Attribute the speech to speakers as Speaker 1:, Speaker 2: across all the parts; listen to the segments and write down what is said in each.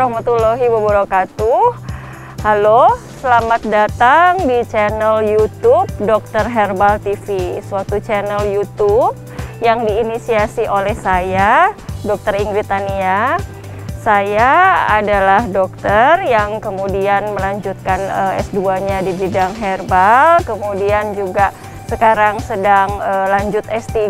Speaker 1: warahmatullahi wabarakatuh. Halo, selamat datang di channel YouTube Dokter Herbal TV, suatu channel YouTube yang diinisiasi oleh saya, Dr. Ingrid Tania. Saya adalah dokter yang kemudian melanjutkan S2-nya di bidang herbal, kemudian juga sekarang sedang lanjut S3.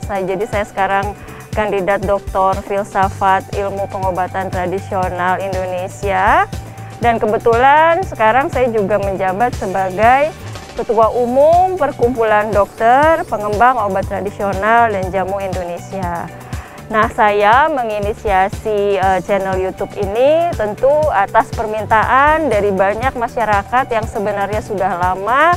Speaker 1: Jadi saya sekarang kandidat doktor filsafat ilmu pengobatan tradisional Indonesia, dan kebetulan sekarang saya juga menjabat sebagai Ketua Umum Perkumpulan Dokter Pengembang Obat Tradisional dan Jamu Indonesia. Nah, saya menginisiasi channel YouTube ini tentu atas permintaan dari banyak masyarakat yang sebenarnya sudah lama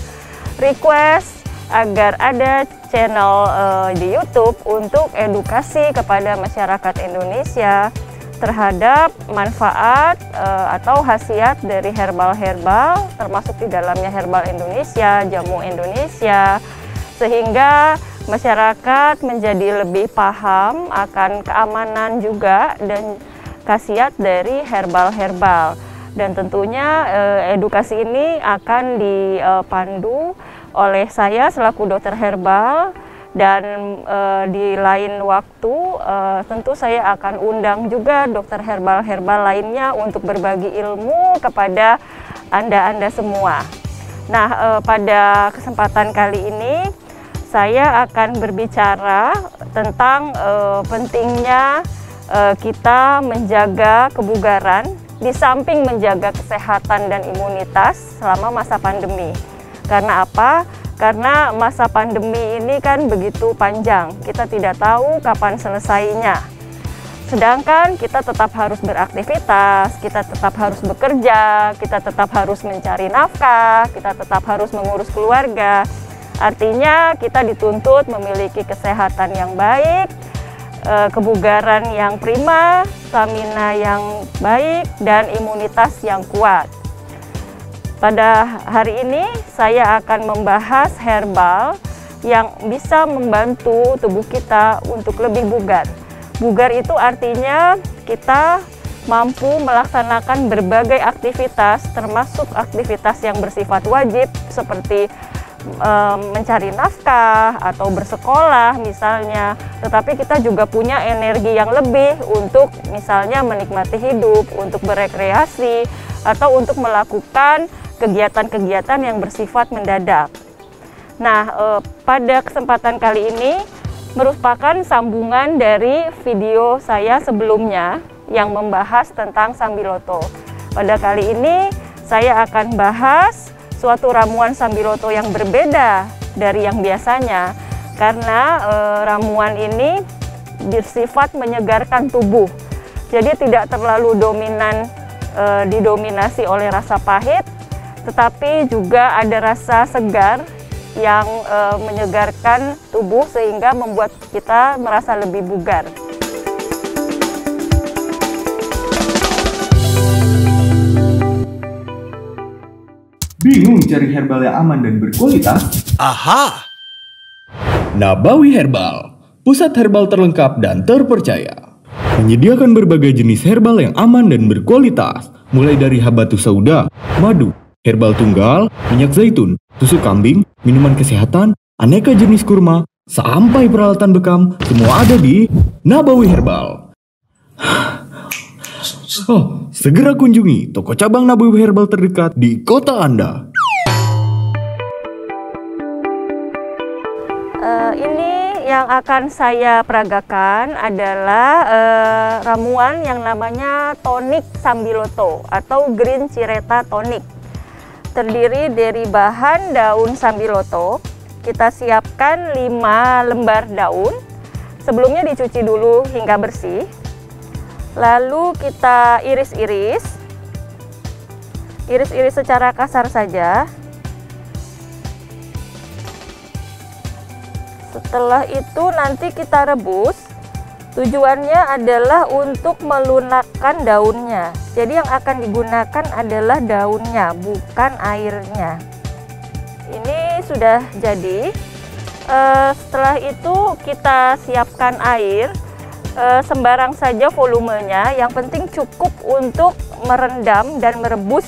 Speaker 1: request agar ada channel di YouTube untuk edukasi kepada masyarakat Indonesia terhadap manfaat atau khasiat dari herbal-herbal, termasuk di dalamnya herbal Indonesia, jamu Indonesia, sehingga masyarakat menjadi lebih paham akan keamanan juga dan khasiat dari herbal-herbal. Dan tentunya edukasi ini akan dipandu oleh saya selaku dokter herbal, dan di lain waktu tentu saya akan undang juga dokter herbal-herbal lainnya untuk berbagi ilmu kepada Anda semua. Nah, pada kesempatan kali ini saya akan berbicara tentang pentingnya kita menjaga kebugaran di samping menjaga kesehatan dan imunitas selama masa pandemi. Karena apa? Karena masa pandemi ini kan begitu panjang, kita tidak tahu kapan selesainya. Sedangkan kita tetap harus beraktivitas, kita tetap harus bekerja, kita tetap harus mencari nafkah, kita tetap harus mengurus keluarga. Artinya kita dituntut memiliki kesehatan yang baik, kebugaran yang prima, stamina yang baik, dan imunitas yang kuat. Pada hari ini saya akan membahas herbal yang bisa membantu tubuh kita untuk lebih bugar. Bugar itu artinya kita mampu melaksanakan berbagai aktivitas, termasuk aktivitas yang bersifat wajib seperti mencari nafkah atau bersekolah misalnya. Tetapi kita juga punya energi yang lebih untuk misalnya menikmati hidup, untuk berekreasi, atau untuk melakukan kegiatan-kegiatan yang bersifat mendadak. Nah, pada kesempatan kali ini merupakan sambungan dari video saya sebelumnya yang membahas tentang Sambiloto. Pada kali ini saya akan bahas suatu ramuan Sambiloto yang berbeda dari yang biasanya, karena ramuan ini bersifat menyegarkan tubuh. Jadi tidak terlalu didominasi oleh rasa pahit, tetapi juga ada rasa segar yang menyegarkan tubuh sehingga membuat kita merasa lebih bugar.
Speaker 2: Bingung cari herbal yang aman dan berkualitas?
Speaker 3: Aha!
Speaker 2: Nabawi Herbal, pusat herbal terlengkap dan terpercaya. Menyediakan berbagai jenis herbal yang aman dan berkualitas, mulai dari habatus sauda, madu, herbal tunggal, minyak zaitun, susu kambing, minuman kesehatan, aneka jenis kurma, sampai peralatan bekam, semua ada di Nabawi Herbal. Oh, segera kunjungi toko cabang Nabawi Herbal terdekat di kota Anda.
Speaker 1: Ini yang akan saya peragakan adalah ramuan yang namanya tonik Sambiloto atau Green Cireta Tonic. Terdiri dari bahan daun Sambiloto. Kita siapkan 5 lembar daun. Sebelumnya dicuci dulu hingga bersih. Lalu kita iris-iris. Iris-iris secara kasar saja. Setelah itu nanti kita rebus. Tujuannya adalah untuk melunakkan daunnya. Jadi yang akan digunakan adalah daunnya, bukan airnya. Ini sudah jadi. Setelah itu kita siapkan air. sembarang saja volumenya, yang penting cukup untuk merendam dan merebus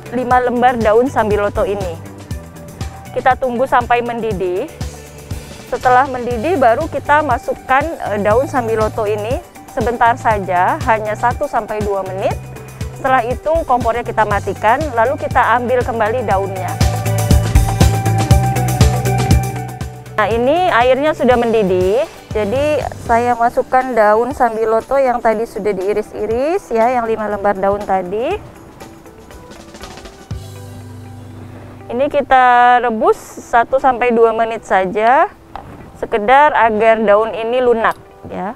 Speaker 1: 5 lembar daun sambiloto ini. Kita tunggu sampai mendidih. Setelah mendidih baru kita masukkan daun sambiloto ini sebentar saja, hanya 1-2 menit. Setelah itu kompornya kita matikan, lalu kita ambil kembali daunnya. Nah, ini airnya sudah mendidih, jadi saya masukkan daun sambiloto yang tadi sudah diiris-iris ya, yang 5 lembar daun tadi. Ini kita rebus 1-2 menit saja, sekedar agar daun ini lunak ya.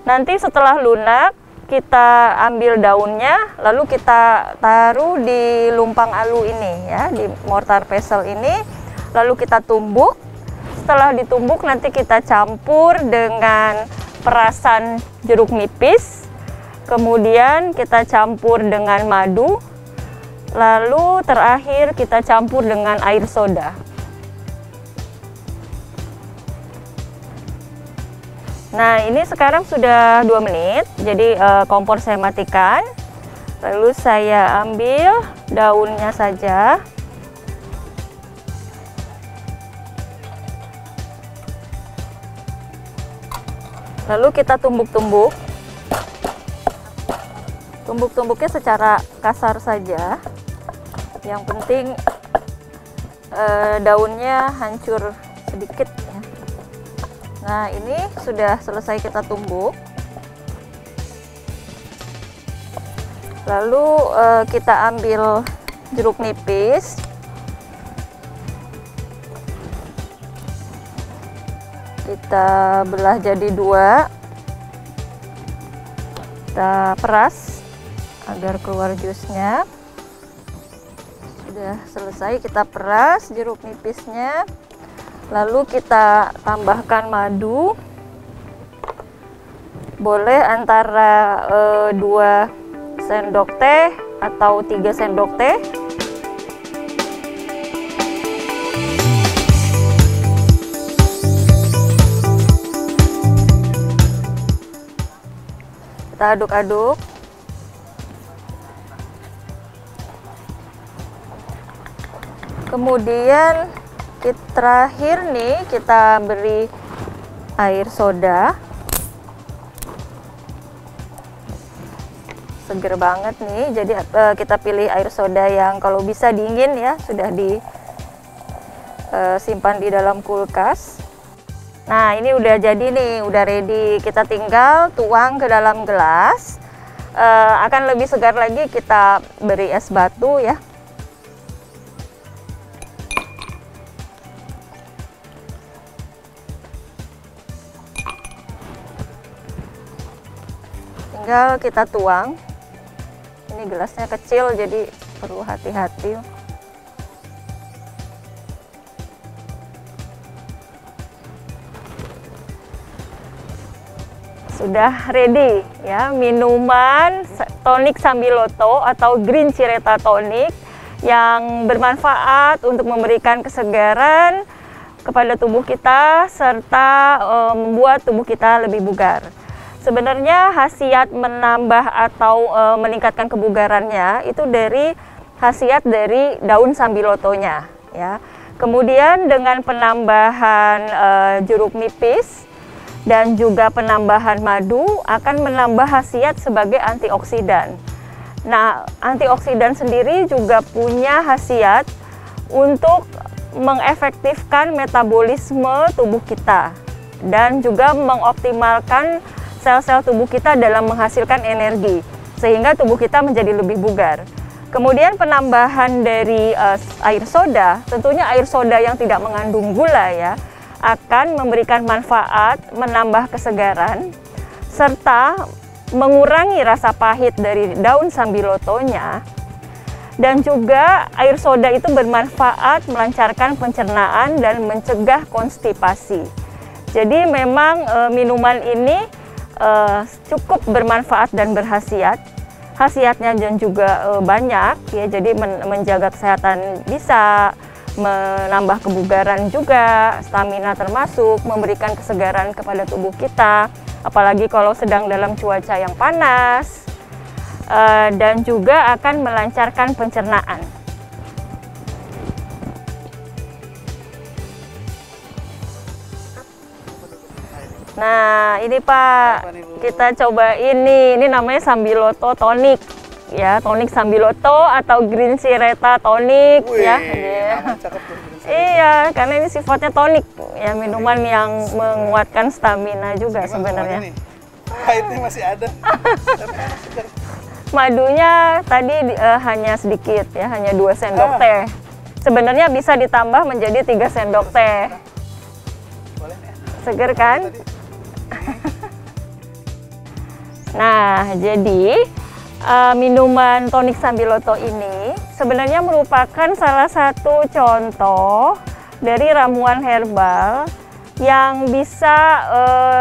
Speaker 1: Nanti setelah lunak, kita ambil daunnya, lalu kita taruh di lumpang alu ini ya, di mortar pestle ini, lalu kita tumbuk. Setelah ditumbuk nanti kita campur dengan perasan jeruk nipis, kemudian kita campur dengan madu, lalu terakhir kita campur dengan air soda. Nah, ini sekarang sudah 2 menit, jadi kompor saya matikan. Lalu saya ambil daunnya saja. Lalu kita tumbuk-tumbuk. Tumbuk-tumbuknya secara kasar saja. Yang penting daunnya hancur sedikit ya. Nah, ini sudah selesai kita tumbuk. Lalu kita ambil jeruk nipis. Kita belah jadi 2. Kita peras agar keluar jusnya. Sudah selesai kita peras jeruk nipisnya. Lalu kita tambahkan madu, boleh antara 2 sendok teh atau 3 sendok teh. Kita aduk-aduk. Kemudian terakhir nih kita beri air soda. Seger banget nih, jadi kita pilih air soda yang kalau bisa dingin ya, sudah disimpan di dalam kulkas. Nah, ini udah jadi nih, udah ready. Kita tinggal tuang ke dalam gelas. Akan lebih segar lagi kita beri es batu ya. Tinggal kita tuang. Ini gelasnya kecil jadi perlu hati-hati. Sudah ready ya, minuman tonik sambiloto atau green cireta tonic yang bermanfaat untuk memberikan kesegaran kepada tubuh kita serta membuat tubuh kita lebih bugar. Sebenarnya khasiat menambah atau meningkatkan kebugarannya itu dari khasiat dari daun sambilotonya ya. Kemudian dengan penambahan jeruk nipis dan juga penambahan madu akan menambah khasiat sebagai antioksidan. Nah, antioksidan sendiri juga punya khasiat untuk mengefektifkan metabolisme tubuh kita dan juga mengoptimalkan sel-sel tubuh kita dalam menghasilkan energi, sehingga tubuh kita menjadi lebih bugar. Kemudian penambahan dari air soda, tentunya air soda yang tidak mengandung gula ya, akan memberikan manfaat, menambah kesegaran, serta mengurangi rasa pahit dari daun sambilotonya. Dan juga air soda itu bermanfaat melancarkan pencernaan dan mencegah konstipasi. Jadi memang minuman ini cukup bermanfaat dan berkhasiat. Khasiatnya dan juga banyak ya, jadi menjaga kesehatan bisa, menambah kebugaran juga, stamina termasuk, memberikan kesegaran kepada tubuh kita, apalagi kalau sedang dalam cuaca yang panas, dan juga akan melancarkan pencernaan. Nah, ini Pak, kita coba ini namanya Sambiloto Tonic, ya, tonic Sambiloto atau Green Sireta Tonic, ya. Iya, karena ini sifatnya tonik, ya, minuman yang menguatkan stamina juga sebenarnya.
Speaker 3: Airnya masih ada.
Speaker 1: Madunya tadi hanya sedikit, ya, hanya 2 sendok teh. Sebenarnya bisa ditambah menjadi 3 sendok teh. Seger kan? Nah, jadi minuman tonik Sambiloto ini sebenarnya merupakan salah satu contoh dari ramuan herbal yang bisa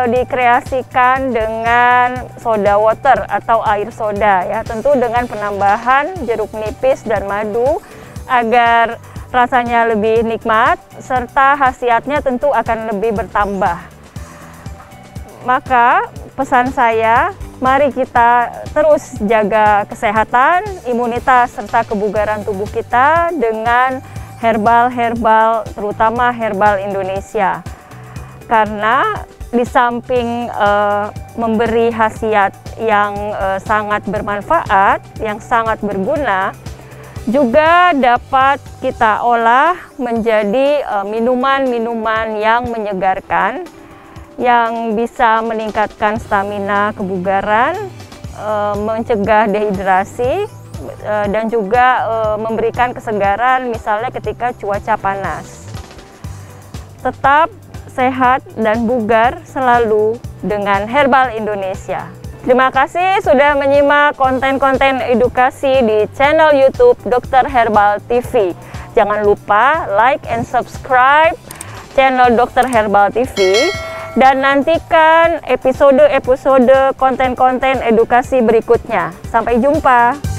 Speaker 1: dikreasikan dengan soda water atau air soda, ya, tentu dengan penambahan jeruk nipis dan madu agar rasanya lebih nikmat serta khasiatnya tentu akan lebih bertambah. Maka pesan saya, mari kita terus jaga kesehatan, imunitas, serta kebugaran tubuh kita dengan herbal-herbal, terutama herbal Indonesia. Karena di samping memberi khasiat yang sangat bermanfaat, yang sangat berguna, juga dapat kita olah menjadi minuman-minuman yang menyegarkan, yang bisa meningkatkan stamina, kebugaran, mencegah dehidrasi, dan juga memberikan kesegaran misalnya ketika cuaca panas. Tetap sehat dan bugar selalu dengan Herbal Indonesia. Terima kasih sudah menyimak konten-konten edukasi di channel YouTube Dr. Herbal TV. Jangan lupa like and subscribe channel Dr. Herbal TV. Dan nantikan episode-episode konten-konten edukasi berikutnya. Sampai jumpa.